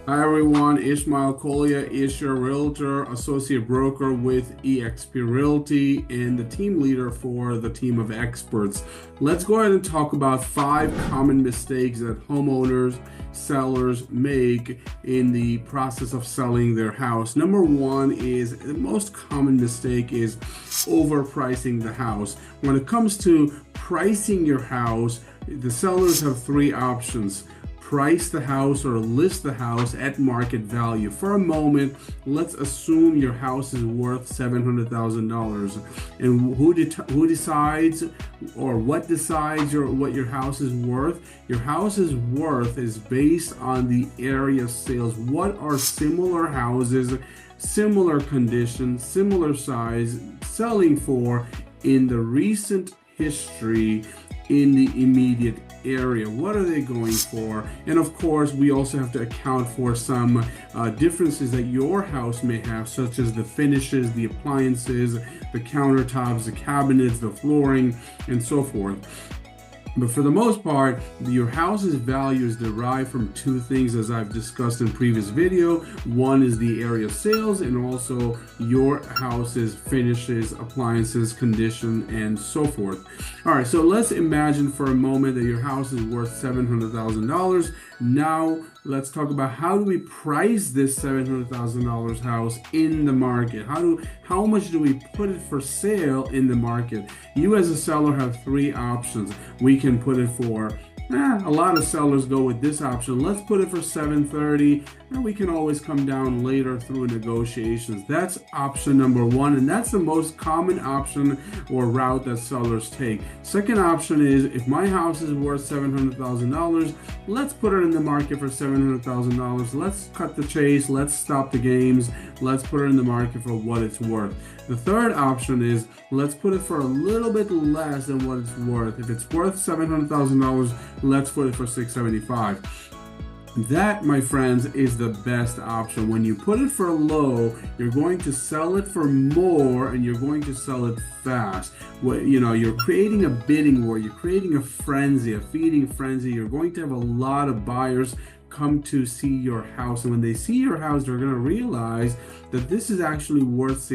Hi everyone, Ishmael Kolia is your realtor, associate broker with eXp Realty, and the team leader for the team of experts. Let's go ahead and talk about 5 common mistakes that homeowners, sellers make in the process of selling their house. Number one is the most common mistake is overpricing the house. When it comes to pricing your house, the sellers have 3 options: price the house or list the house at market value. For a moment, let's assume your house is worth $700,000. And who decides, or what decides what your house is worth? Your house's worth is based on the area sales. What are similar houses, similar condition, similar size, selling for in the recent history in the immediate area? What are they going for? And of course, we also have to account for some differences that your house may have, such as the finishes, the appliances, the countertops, the cabinets, the flooring, and so forth. But for the most part, your house's value is derived from 2 things, as I've discussed in previous video. One is the area sales, and also your house's finishes, appliances, condition, and so forth. All right, so let's imagine for a moment that your house is worth $700,000. Now, let's talk about how do we price this $700,000 house in the market? How much do we put it for sale in the market? You as a seller have 3 options. We can put it for, a lot of sellers go with this option. Let's put it for $730, and we can always come down later through negotiations. That's option number one, and that's the most common option or route that sellers take. Second option is, if my house is worth $700,000, let's put it in the market for $700,000. Let's cut the chase. Let's stop the games. Let's put it in the market for what it's worth. The third option is, let's put it for a little bit less than what it's worth. If it's worth $700,000, let's put it for $675. That, my friends, is the best option. When you put it for low, you're going to sell it for more, and you're going to sell it fast. You're creating a bidding war. You're creating a frenzy, a feeding frenzy. You're going to have a lot of buyers come to see your house, and when they see your house, they're going to realize that this is actually worth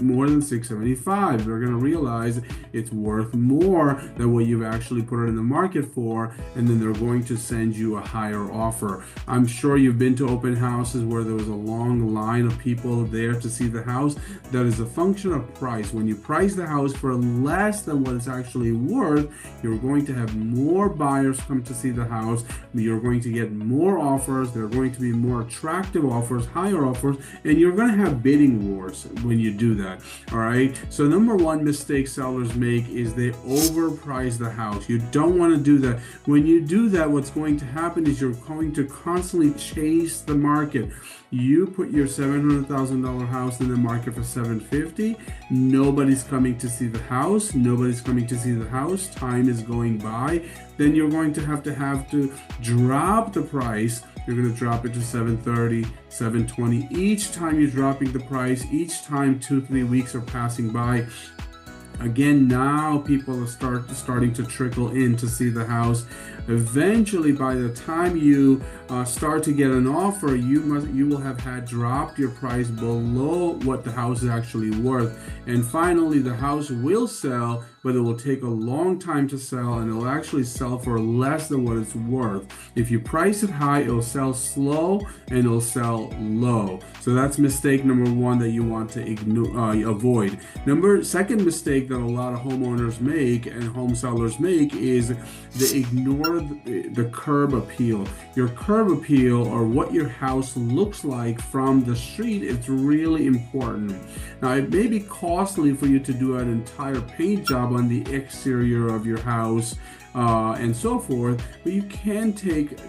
more than $675. They're going to realize it's worth more than what you've actually put it in the market for, and then they're going to send you a higher offer. I'm sure you've been to open houses where there was a long line of people there to see the house. That is a function of price. When you price the house for less than what it's actually worth, you're going to have more buyers come to see the house. You're going to get more offers. There are going to be more attractive offers, higher offers, and you're going to have bidding wars when you do that. All right. So number one mistake sellers make is they overprice the house. You don't want to do that. When you do that, what's going to happen is you're going to constantly chase the market. You put your $700,000 house in the market for $750. Nobody's coming to see the house. Nobody's coming to see the house. Time is going by. Then you're going to have to drop the price. You're going to drop it to $730, $720. Each time you're dropping the price, each time 2-3 weeks are passing by, again, now people are starting to trickle in to see the house. Eventually, by the time you start to get an offer, you will have had dropped your price below what the house is actually worth. And finally, the house will sell, but it will take a long time to sell, and it will actually sell for less than what it's worth. If you price it high, it will sell slow and it'll sell low. So that's mistake number one that you want to avoid. Second mistake that a lot of homeowners make and home sellers make is they ignore the curb appeal. Your curb appeal, or what your house looks like from the street, it's really important. Now, it may be costly for you to do an entire paint job on the exterior of your house and so forth, but you can take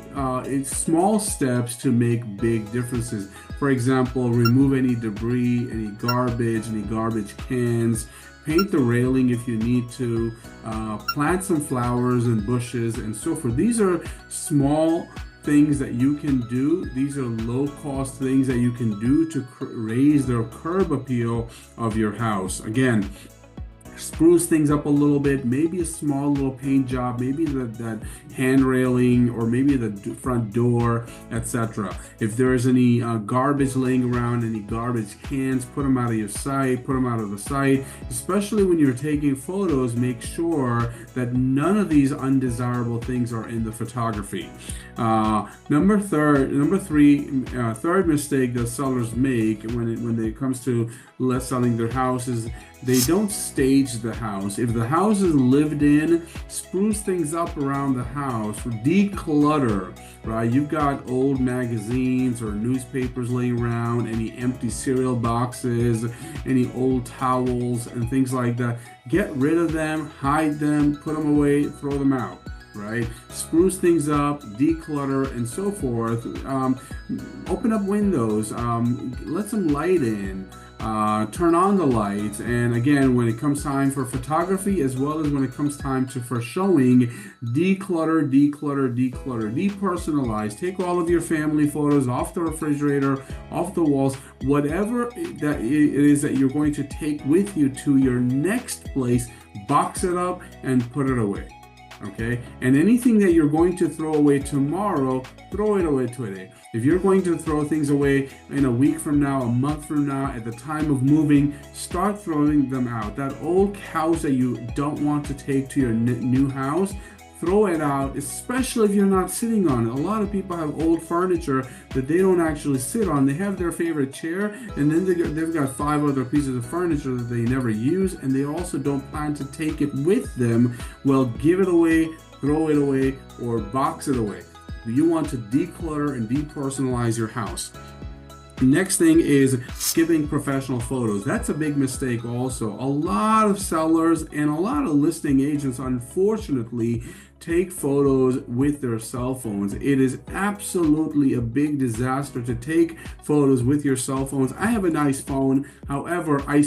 small steps to make big differences. For example, remove any debris, any garbage cans. Paint the railing if you need to, plant some flowers and bushes and so forth. These are small things that you can do. These are low-cost things that you can do to raise the curb appeal of your house. Again, spruce things up a little bit, maybe a small little paint job, maybe that hand railing, or maybe the front door, etc. If there is any garbage laying around, any garbage cans, put them out of your sight, put them out of the sight. Especially when you're taking photos, make sure that none of these undesirable things are in the photography. Third mistake that sellers make when it comes to selling their house is they don't stage the house. If the house is lived in, spruce things up around the house, declutter, right? You've got old magazines or newspapers laying around, any empty cereal boxes, any old towels and things like that. Get rid of them, hide them, put them away, throw them out. Right? Spruce things up, declutter, and so forth. Open up windows, let some light in, turn on the lights. And again, when it comes time for photography, as well as when it comes time for showing, declutter, depersonalize. Take all of your family photos off the refrigerator, off the walls, whatever that it is that you're going to take with you to your next place, box it up and put it away. Okay, and anything that you're going to throw away tomorrow, throw it away today. If you're going to throw things away in a week from now, a month from now, at the time of moving, start throwing them out. That old couch that you don't want to take to your new house, throw it out, especially if you're not sitting on it. A lot of people have old furniture that they don't actually sit on. They have their favorite chair, and then they've got 5 other pieces of furniture that they never use, and they also don't plan to take it with them. Well, give it away, throw it away, or box it away. You want to declutter and depersonalize your house. Next thing is skipping professional photos. That's a big mistake also. A lot of sellers and a lot of listing agents, unfortunately, take photos with their cell phones. It is absolutely a big disaster to take photos with your cell phones. I have a nice phone. However, I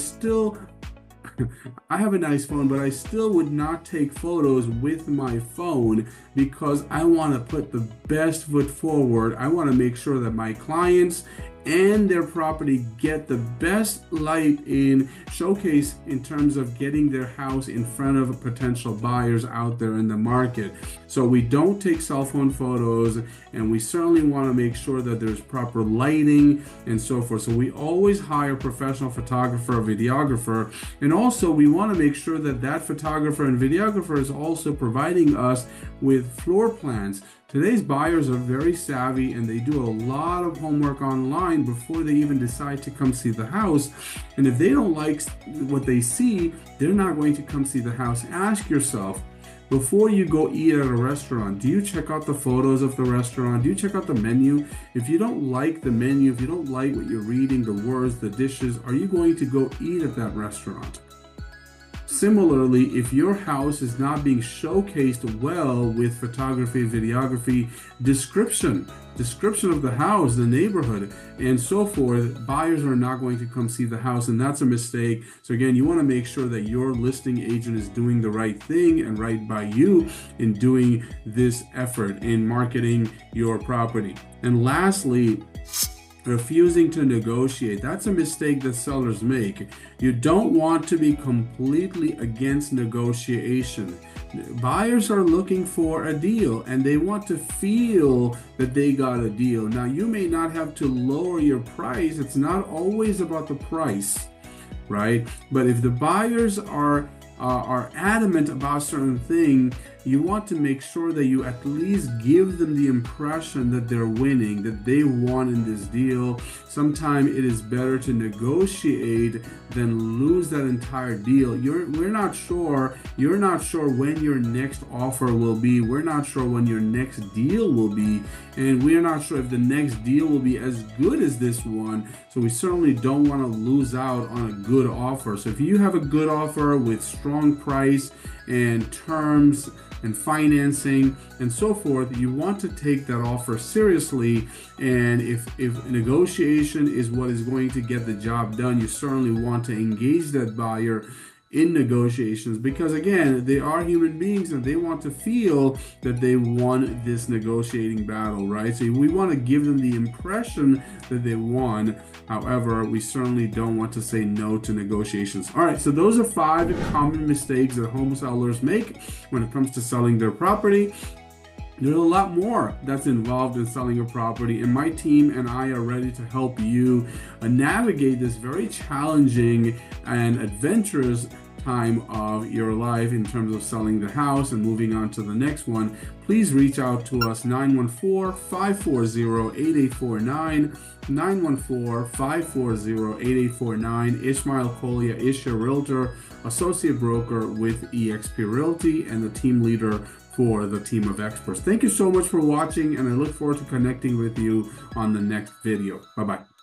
have a nice phone, but I still would not take photos with my phone because I want to put the best foot forward. I want to make sure that my clients and their property get the best light in showcase in terms of getting their house in front of potential buyers out there in the market. So we don't take cell phone photos, and we certainly want to make sure that there's proper lighting and so forth. So we always hire a professional photographer or videographer, and also we want to make sure that that photographer and videographer is also providing us with floor plans. Today's buyers are very savvy, and they do a lot of homework online before they even decide to come see the house. And if they don't like what they see, they're not going to come see the house. Ask yourself, before you go eat at a restaurant, do you check out the photos of the restaurant? Do you check out the menu? If you don't like the menu, if you don't like what you're reading, the words, the dishes, are you going to go eat at that restaurant? Similarly, if your house is not being showcased well with photography, videography, description of the house, the neighborhood, and so forth, buyers are not going to come see the house, and that's a mistake. So again, you want to make sure that your listing agent is doing the right thing and right by you in doing this effort in marketing your property. And lastly, refusing to negotiate. That's a mistake that sellers make. You don't want to be completely against negotiation. Buyers are looking for a deal, and they want to feel that they got a deal. Now, you may not have to lower your price. It's not always about the price, right? But if the buyers are adamant about certain thing, you want to make sure that you at least give them the impression that they're winning, that they won in this deal. Sometimes it is better to negotiate than lose that entire deal. You're not sure when your next offer will be. We're not sure when your next deal will be, and we're not sure if the next deal will be as good as this one. So we certainly don't want to lose out on a good offer. So if you have a good offer with strong price and terms and financing and so forth, you want to take that offer seriously. And if negotiation is what is going to get the job done, you certainly want to engage that buyer in negotiations, because again, they are human beings and they want to feel that they won this negotiating battle, right? So we want to give them the impression that they won. However, we certainly don't want to say no to negotiations. All right, so those are 5 common mistakes that home sellers make when it comes to selling their property. There's a lot more that's involved in selling a property, and my team and I are ready to help you navigate this very challenging and adventurous time of your life in terms of selling the house and moving on to the next one. Please reach out to us, 914-540-8849, 914-540-8849. Ishmael Kolia is your realtor, associate broker with eXp Realty, and the team leader for the team of experts. Thank you so much for watching, and I look forward to connecting with you on the next video. Bye-bye.